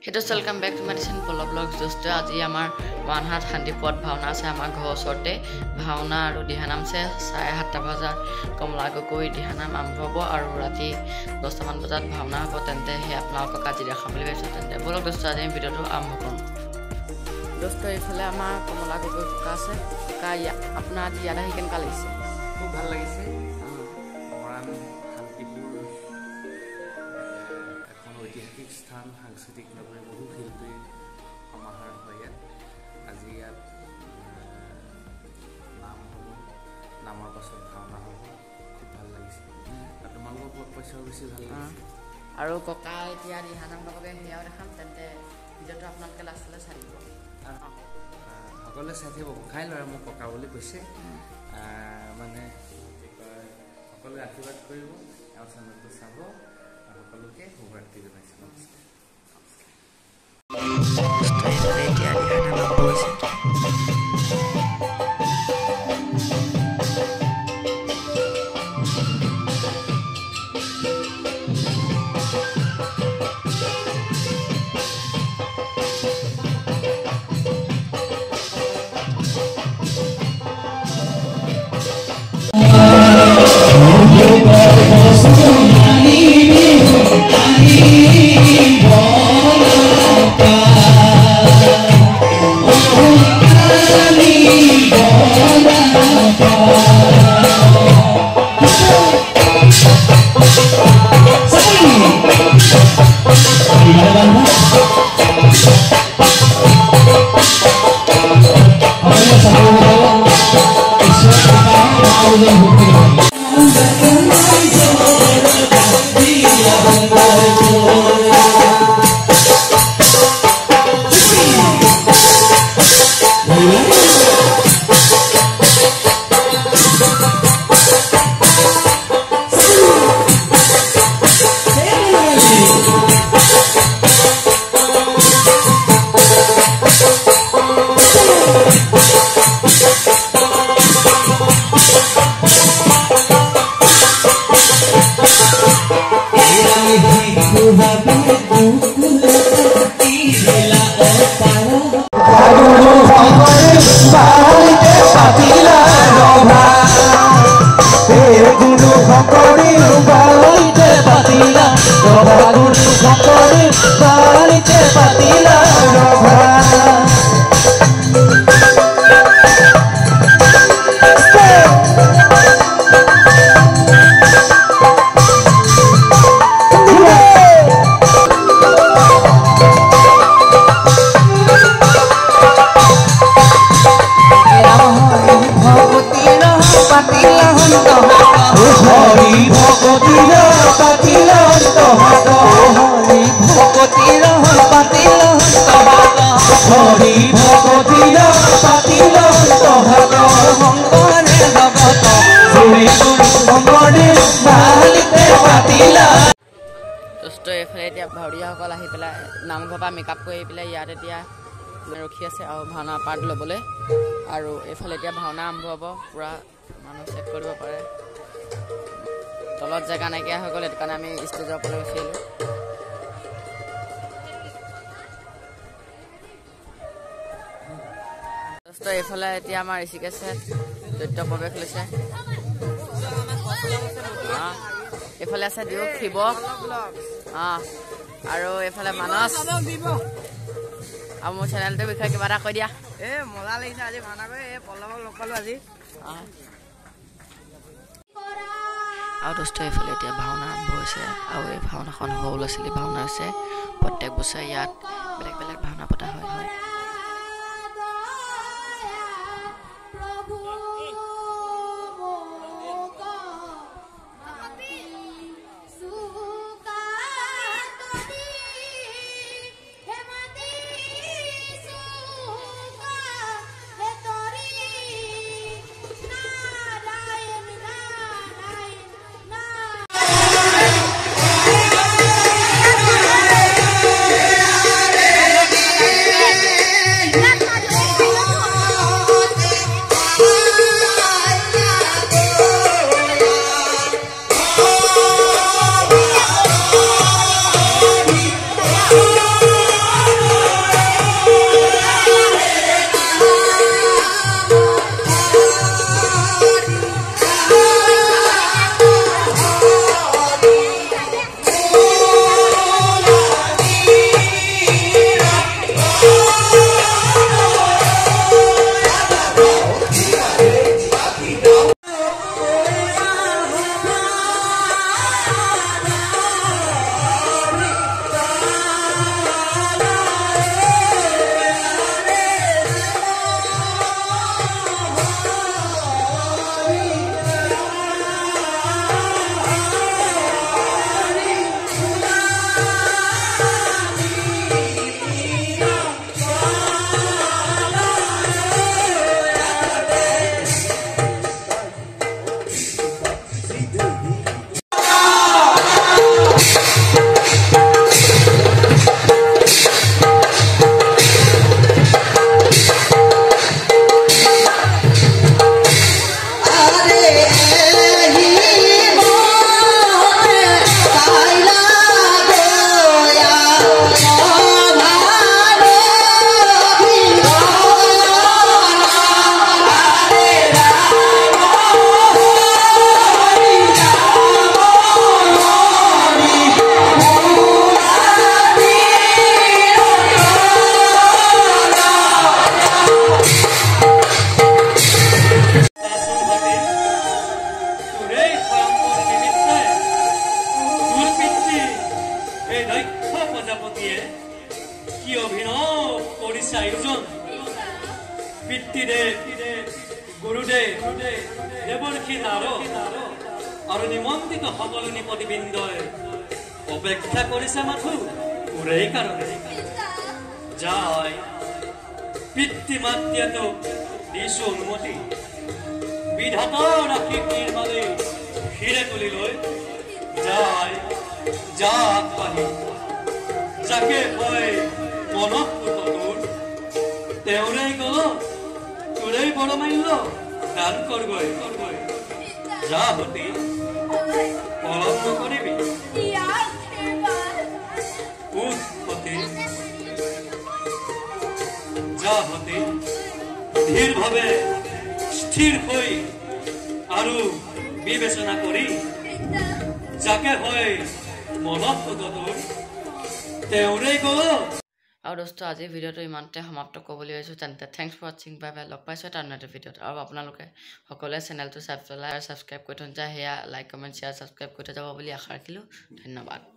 hello welcome back to my channel Pola blogs दोस्तों आज आमार मानहाट शांतिपथ भावना আছে आमार घर ओसरते भावना और दिहानाम से 7:30 बजात कमला गगৈ दिहानाम आरम्भ हब और राति 10 मान बजात भावना हब तेंते हे आपनालोকক আজি দেখাম বুলি ভাবিছো তেন্তে বলক दोस्तों आज ভিডিওটো आरम्भ কৰো दोस्तों इफाले आमार कमला गगৈ का আছে का आपना আজি याद आহি কেনকা লাগিছে खूब ভাল লাগিছে মৰাণ শান্তিপুৰ এখন ঐতিহাসিক স্থান সাংস্কৃতিক নগৰী বহু শিল্পী সমাহাৰ হয় ইয়াত আজি ইয়াত নাম হ'ব নামৰ পাছত ভাওনা হ'ব খুব ভাল লাগিছে আৰু তোমালোকৰ পইচাও বেছি ভাল লাগিছে আৰু ককা এতিয়া দিহানাম লগে হেয়াও দেখাম তেন্তে ভিডিওটো আপোনালোকে লাষ্টলৈ চাই দিব সকলোৱে চাই থাকিব খাই লয় মোক ককা বুলি কৈছে মানে সকলোৱে আশীৰ্বাদ কৰিব আৰু চেনেলটো চাব আৰু সকলোকে শুভৰাত্ৰি জনাইছোঁ নমস্কাৰ दोस्तों एफाले এতিয়া ভাউৰীয়াসকল আহি পেলাই নামঘৰপা মেকআপ কৰি পেলাই ইয়াত এতিয়া ৰখি আছে আৰু ভাওনা পাৰ্ট ল'বলৈ আৰু এফালে এতিয়া ভাওনা আৰম্ভ হ'ব পুৰা মানুহ চেক কৰিব পাৰে তলত জেগা নাইকিয়া হৈ গ'ল সেইটো কাৰণে আমি ষ্টেজৰ ওপৰলৈ উঠি আহিলোঁ दोस्तों एफाले এতিয়া আমাৰ ঋষিকেশে দৈত্য প্ৰৱেশ লৈছে এফালে আছে দিওক শিৱ আৰু এফালে মানস আৰু মোৰ চেনেলটোৰ বিষয়ে কিবা এটা কৈ দিয়া মজা লাগিছে আজি ভাওনা কৰি পল্লৱক লগ পালো আজি আৰু दोस्तों এফালে এতিয়া ভাওনা আৰম্ভ হৈছে আৰু এই ভাওনাখন সৰু ল'ৰা ছোৱালী ভাওনা হৈছে প্ৰত্যেক বছৰে ইয়াত বেলেগ বেলেগ ভাওনা পতা হয় দক্ষ প্ৰজাপতিয়ে কি অভিনৱ কৰিছে আয়োজন পিতৃদেৱ গুৰুদেৱ দেৱৰ্ষি নাৰদ আৰু নিমন্ত্ৰিত সকলো নিপতিবৃন্দই অপেক্ষা কৰিছে মাথো ওৰেই কাৰণে যায় পিতৃ মাতৃয়েতো দিছো অনুমতি বিধাতাৰ আশীষ নিৰ্মালে শিৰে তুলি লৈ যায় যাক পাহি যাকে কয় মনত পুতটোৰ তেওঁৰেই গল তোৰেই বড় মাল্য দান কৰগৈ যা হতি পলম নকৰিবি উৎপত্তি যা হতি ধীৰভাৱে স্থিৰ হৈ আৰু বিবেচনা কৰি যাকে হয় মনত পুতটোৰ তেওঁৰেই গল আৰু দোস্ত আজিৰ ভিডিঅ'টো ইমানতে সমাপ্ত কৰিবলৈ আহিছোঁ তেন্তে থেংকছ ফৰ ৱাচিং বাই বাই লগ পাইছোঁ এটা নতুন ভিডিঅ'ত আৰু আপোনালোকে সকলোৱে চেনেলটো ছাবস্ক্ৰাইব কৰি থৈ যায় সেয়া লাইক কমেণ্ট শ্বেয়াৰ ছাবস্ক্ৰাইব কৰি থৈ যাব বুলি আশা ৰাখিলোঁ ধন্যবাদ